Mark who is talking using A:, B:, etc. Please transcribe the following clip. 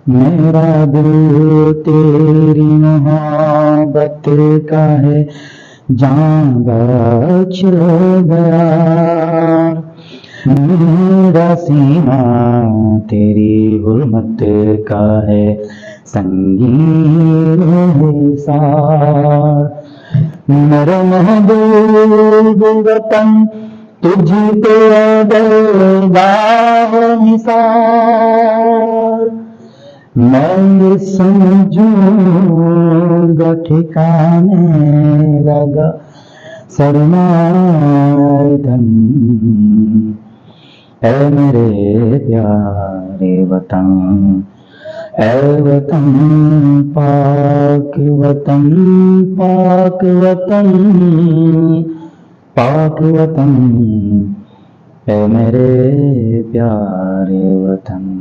A: میرا دل تیری محبت کا ہے، جان بخش لے گیا۔ میرا سینہ تیری حرمت کا ہے، سنگین حصار۔ میرے محبوب وطن تجھ پہ گاہ نثار، میں سمجھوں گا ٹھکانے لگا سرمائے دن۔ اے میرے پیارے وطن، اے وطن پاک، وطن پاک، وطن پاک، وطن، اے میرے پیارے وطن۔